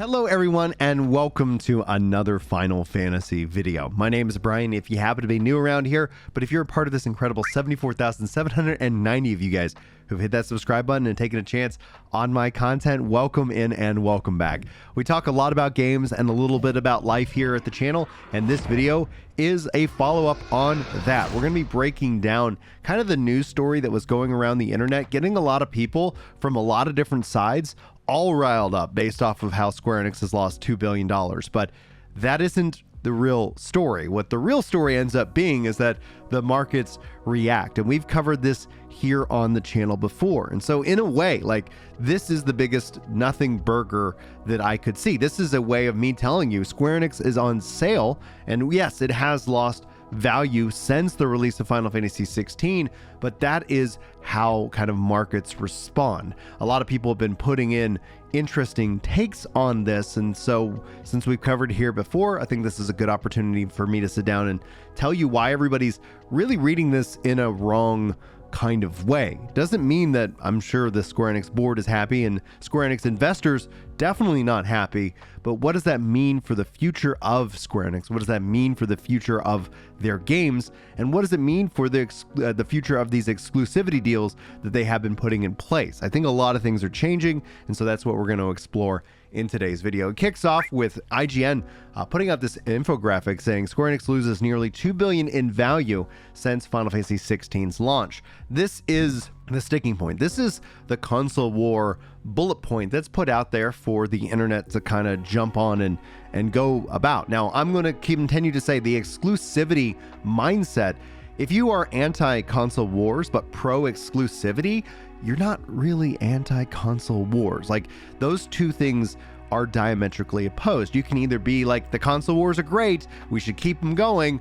Hello everyone and welcome to another Final Fantasy video. My name is Brian if you happen to be new around here, but if you're a part of this incredible 74,790 of you guys who've hit that subscribe button and taken a chance on my content, welcome in and welcome back. We talk a lot about games and a little bit about life here at the channel, and this video is a follow-up on that. We're going to be breaking down kind of the news story that was going around the internet, getting a lot of people from a lot of different sides all riled up based off of how Square-Enix has lost $2 billion. But that isn't the real story. What the real story ends up being is that the markets react. And we've covered this here on the channel before. And so in a way, like, this is the biggest nothing burger that I could see. This is a way of me telling you Square-Enix is on sale. And yes, it has lost value since the release of Final Fantasy 16, but that is how kind of markets respond. A lot of people have been putting in interesting takes on this, and so since we've covered here before, I think this is a good opportunity for me to sit down and tell you why everybody's really reading this in a wrong kind of way. Doesn't mean that I'm sure the Square-Enix board is happy and Square-Enix investors definitely not happy, but what does that mean for the future of Square-Enix? What does that mean for the future of their games? And what does it mean for the future of these exclusivity deals that they have been putting in place? I think a lot of things are changing, and so that's what we're going to explore in today's video. It kicks off with IGN putting out this infographic saying Square-Enix loses nearly $2 billion in value since Final Fantasy 16's launch. This is the sticking point. This is the console war bullet point that's put out there for the internet to kind of jump on and go about. Now, I'm going to continue to say the exclusivity mindset. If you are anti-console wars but pro-exclusivity, you're not really anti-console wars. Like, those two things are diametrically opposed. You can either be like, the console wars are great, we should keep them going,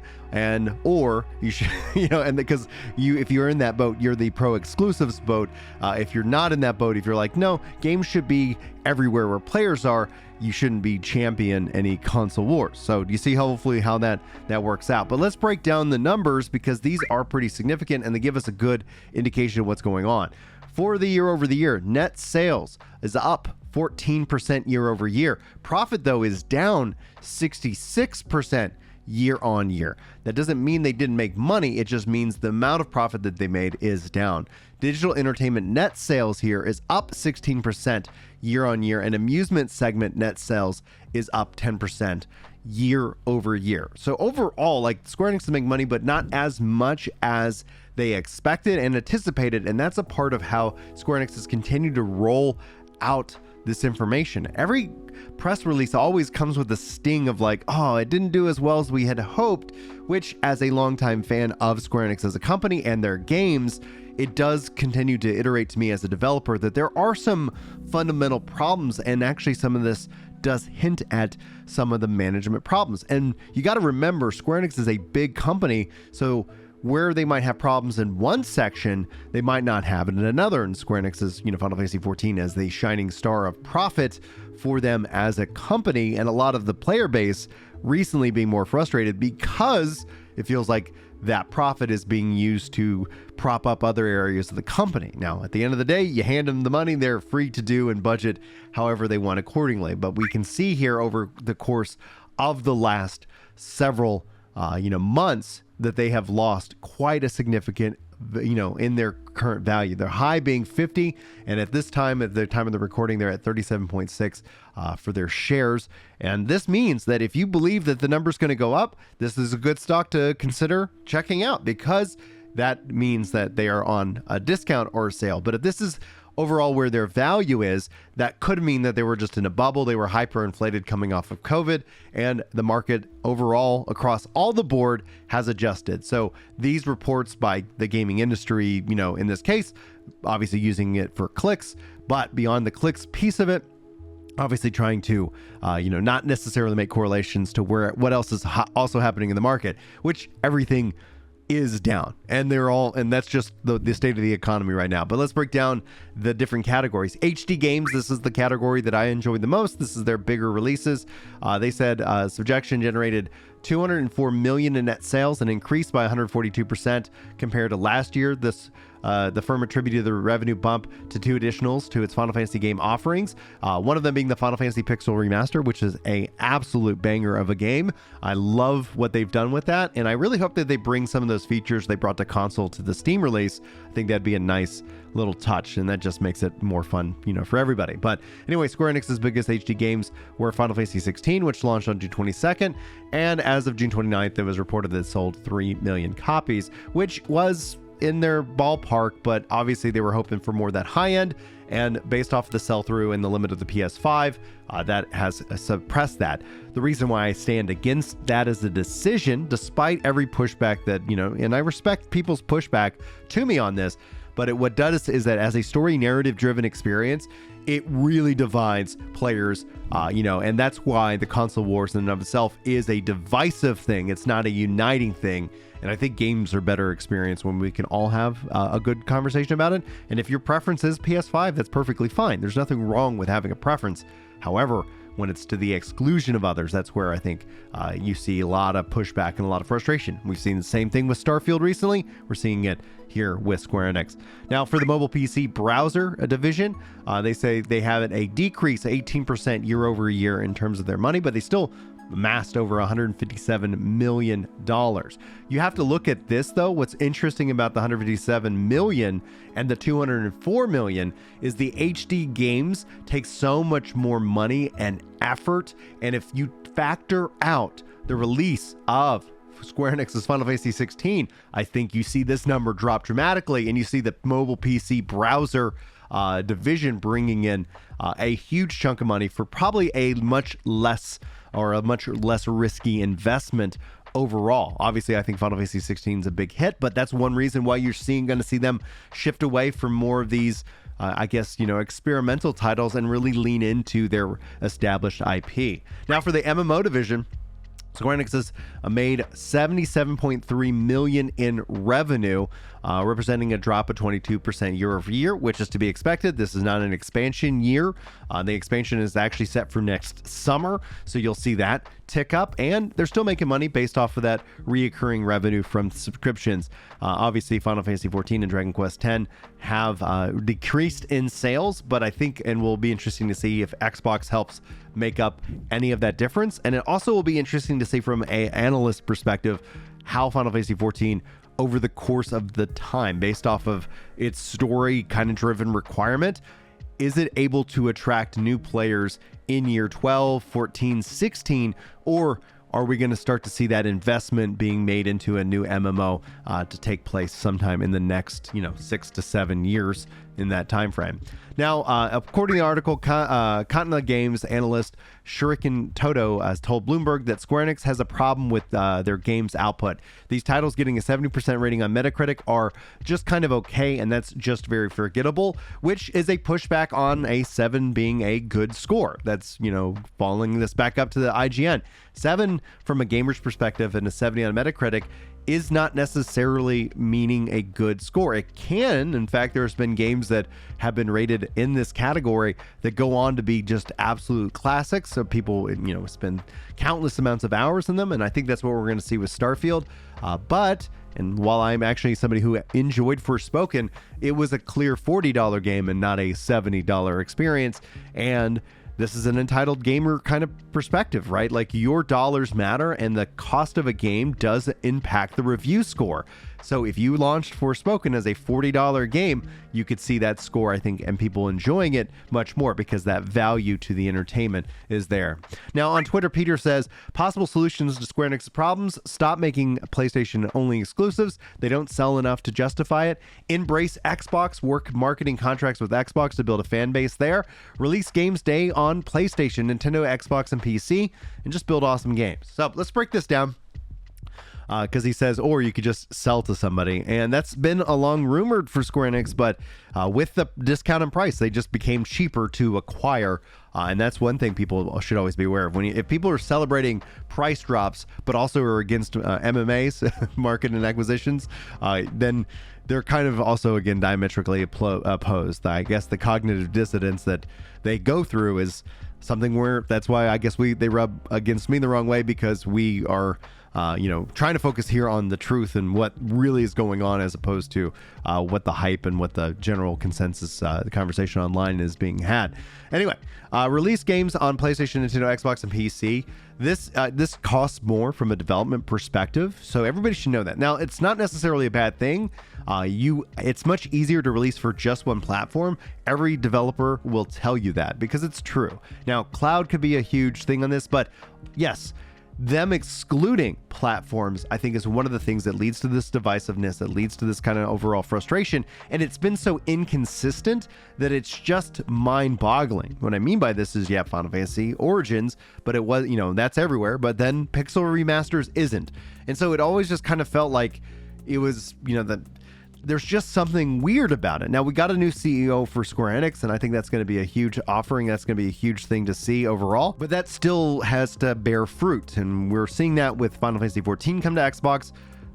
or you should, and because if you're in that boat, you're the pro-exclusives boat. If you're not in that boat, if you're like, no, games should be everywhere where players are, you shouldn't be champion any console wars. So you see hopefully how that works out. But let's break down the numbers because these are pretty significant and they give us a good indication of what's going on. For the year-over-the-year, net sales is up 14% year-over-year. Profit, though, is down 66% year-on-year. That doesn't mean they didn't make money. It just means the amount of profit that they made is down. Digital entertainment net sales here is up 16% year-on-year, and amusement segment net sales is up 10% year-over-year. So overall, like, Square Enix to make money, but not as much as they expected and anticipated, and that's a part of how Square Enix has continued to roll out this information. Every press release always comes with a sting of like, oh, it didn't do as well as we had hoped, which, as a longtime fan of Square Enix as a company and their games, it does continue to iterate to me as a developer that there are some fundamental problems, and actually some of this does hint at some of the management problems. And you got to remember, Square Enix is a big company, so where they might have problems in one section, they might not have it in another. And Square Enix is, Final Fantasy 14 as the shining star of profit for them as a company, and a lot of the player base recently being more frustrated because it feels like that profit is being used to prop up other areas of the company. Now, at the end of the day, you hand them the money, they're free to do and budget however they want accordingly. But we can see here over the course of the last several months that they have lost quite a significant, in their current value. Their high being 50, and at this time, at the time of the recording, they're at 37.6 for their shares. And this means that if you believe that the number's going to go up, this is a good stock to consider checking out, because that means that they are on a discount or a sale. But if this is overall where their value is, that could mean that they were just in a bubble. They were hyperinflated coming off of COVID, and the market overall across all the board has adjusted. So these reports by the gaming industry, in this case, obviously using it for clicks, but beyond the clicks piece of it, obviously trying to, not necessarily make correlations to what else is also happening in the market, which everything is down, and that's just the state of the economy right now. But let's break down the different categories. HD games, this is the category that I enjoyed the most. This is their bigger releases. They said Subjection generated $204 million in net sales, and increased by 142% compared to last year. This The firm attributed the revenue bump to 2 additionals to its Final Fantasy game offerings. One of them being the Final Fantasy Pixel Remaster, which is a absolute banger of a game. I love what they've done with that, and I really hope that they bring some of those features they brought to console to the Steam release. I think that'd be a nice little touch, and that just makes it more fun, for everybody. But anyway, Square Enix's biggest HD games were Final Fantasy 16, which launched on June 22nd, and as of June 29th, it was reported that it sold 3 million copies, which was in their ballpark, but obviously they were hoping for more of that high end, and based off the sell-through and the limit of the PS5, that has suppressed that. The reason why I stand against that as a decision, despite every pushback that, and I respect people's pushback to me on this, but what does is that as a story narrative driven experience, it really divides players, and that's why the console wars in and of itself is a divisive thing. It's not a uniting thing. And I think games are better experienced when we can all have a good conversation about it. And if your preference is PS5, that's perfectly fine. There's nothing wrong with having a preference. However, when it's to the exclusion of others, that's where I think you see a lot of pushback and a lot of frustration. We've seen the same thing with Starfield recently. We're seeing it here with Square Enix. Now, for the mobile PC browser division, they say they have a decrease 18% year over year in terms of their money, but they still amassed over $157 million. You have to look at this, though. What's interesting about the $157 million and the $204 million is the HD games take so much more money and effort. And if you factor out the release of Square Enix's Final Fantasy 16, I think you see this number drop dramatically, and you see the mobile PC browser division bringing in a huge chunk of money for probably a much less risky investment overall. Obviously, I think Final Fantasy 16 is a big hit, but that's one reason why you're going to see them shift away from more of these experimental titles and really lean into their established IP. Now, for the MMO division, Square Enix has made $77.3 million in revenue, representing a drop of 22% year over year, which is to be expected. This is not an expansion year. The expansion is actually set for next summer, so you'll see that tick up, and they're still making money based off of that reoccurring revenue from subscriptions. Obviously, Final Fantasy 14 and Dragon Quest 10 have decreased in sales, but I think, and will be interesting to see if Xbox helps make up any of that difference. And it also will be interesting to see from an analyst perspective how Final Fantasy 14 over the course of the time, based off of its story kind of driven requirement, is it able to attract new players in year 12, 14, 16, or are we going to start to see that investment being made into a new MMO to take place sometime in the next 6 to 7 years in that time frame? Now, according to the article, Continental Games analyst Shuriken Toto has told Bloomberg that Square Enix has a problem with their games output. These titles getting a 70% rating on Metacritic are just kind of okay, and that's just very forgettable, which is a pushback on a 7 being a good score. That's, following this back up to the IGN. 7 from a gamer's perspective and a 70 on Metacritic is not necessarily meaning a good score. It can, in fact, there's been games that have been rated in this category that go on to be just absolute classics. So people, spend countless amounts of hours in them, and I think that's what we're going to see with Starfield. And while I'm actually somebody who enjoyed Forspoken, it was a clear $40 game and not a $70 experience. And this is an entitled gamer kind of perspective, right? Like, your dollars matter, and the cost of a game does impact the review score. So if you launched Forspoken as a $40 game, you could see that score, I think, and people enjoying it much more because that value to the entertainment is there. Now, on Twitter, Peter says, possible solutions to Square Enix's problems: stop making PlayStation-only exclusives. They don't sell enough to justify it. Embrace Xbox. Work marketing contracts with Xbox to build a fan base there. Release games day on PlayStation, Nintendo, Xbox, and PC, and just build awesome games. So let's break this down. Because he says, or you could just sell to somebody. And that's been a long rumored for Square Enix, but with the discount in price, they just became cheaper to acquire. And that's one thing people should always be aware of. If people are celebrating price drops, but also are against MMAs, market and acquisitions, then they're kind of also, again, diametrically opposed. I guess the cognitive dissonance that they go through is something where that's why I guess they rub against me the wrong way, because we are trying to focus here on the truth and what really is going on, as opposed to what the hype and what the general consensus, the conversation online is being had. Anyway, release games on PlayStation, Nintendo, Xbox, and PC. This costs more from a development perspective, so everybody should know that. Now, it's not necessarily a bad thing. It's much easier to release for just one platform. Every developer will tell you that because it's true. Now, cloud could be a huge thing on this, but yes, them excluding platforms, I think, is one of the things that leads to this divisiveness, that leads to this kind of overall frustration. And it's been so inconsistent that it's just mind-boggling. What I mean by this is, yeah, Final Fantasy Origins, but it was, that's everywhere. But then Pixel Remasters isn't. And so it always just kind of felt like it was, that there's just something weird about it. Now, we got a new CEO for Square-Enix, and I think that's going to be a huge offering. That's going to be a huge thing to see overall, but that still has to bear fruit. And we're seeing that with Final Fantasy 14 come to Xbox.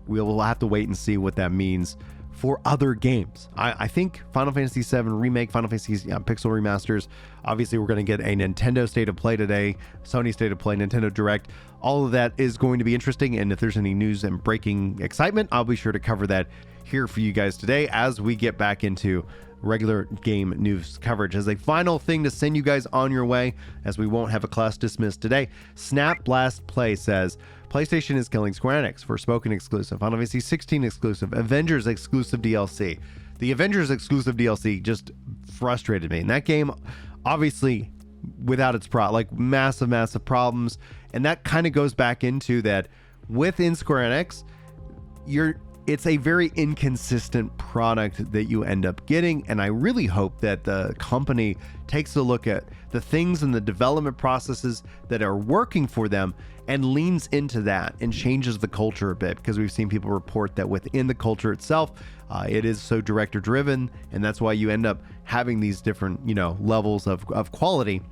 We'll have to wait and see what that means for other games. I think Final Fantasy 7 Remake, Final Fantasy Pixel Remasters, obviously we're going to get a Nintendo State of Play today, Sony State of Play, Nintendo Direct. All of that is going to be interesting, and if there's any news and breaking excitement, I'll be sure to cover that here for you guys today as we get back into regular game news coverage. As a final thing to send you guys on your way, as we won't have a class dismissed today, Snap Blast Play says PlayStation is killing Square-Enix for Spoken exclusive, Final Fantasy 16 exclusive, Avengers exclusive DLC. The Avengers exclusive DLC just frustrated me. And that game, obviously, without its massive problems. And that kind of goes back into that within Square-Enix, it's a very inconsistent product that you end up getting, and I really hope that the company takes a look at the things and the development processes that are working for them and leans into that and changes the culture a bit, because we've seen people report that within the culture itself, it is so director driven, and that's why you end up having these different, levels of quality.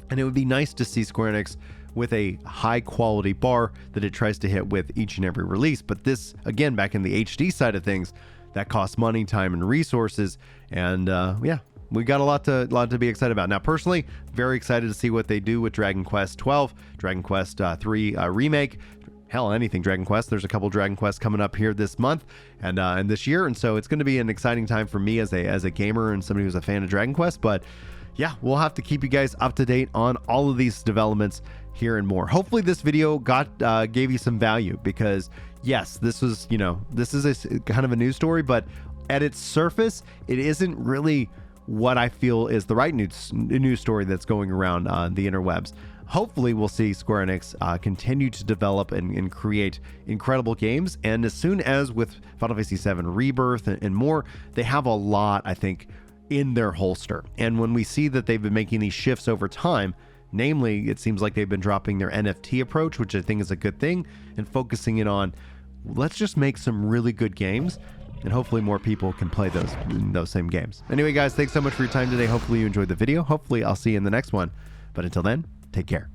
And it would be nice to see Square Enix with a high quality bar that it tries to hit with each and every release. But this, again, back in the HD side of things, that costs money, time, and resources. And we got a lot to be excited about. Now, personally, very excited to see what they do with Dragon Quest 12, Dragon Quest 3 Remake. Hell, anything Dragon Quest. There's a couple Dragon Quests coming up here this month and this year, and so it's going to be an exciting time for me as a gamer and somebody who's a fan of Dragon Quest. But yeah, we'll have to keep you guys up to date on all of these developments here and more. Hopefully this video gave you some value, because yes, this is a kind of a news story, but at its surface, it isn't really what I feel is the right news story that's going around the interwebs. Hopefully we'll see Square Enix continue to develop and create incredible games, and as soon as with Final Fantasy 7 Rebirth and more, they have a lot, I think, in their holster. And when we see that they've been making these shifts over time, namely, it seems like they've been dropping their NFT approach, which I think is a good thing, and focusing it on, let's just make some really good games, and hopefully more people can play those same games. Anyway, guys, thanks so much for your time today. Hopefully you enjoyed the video. Hopefully I'll see you in the next one. But until then, take care.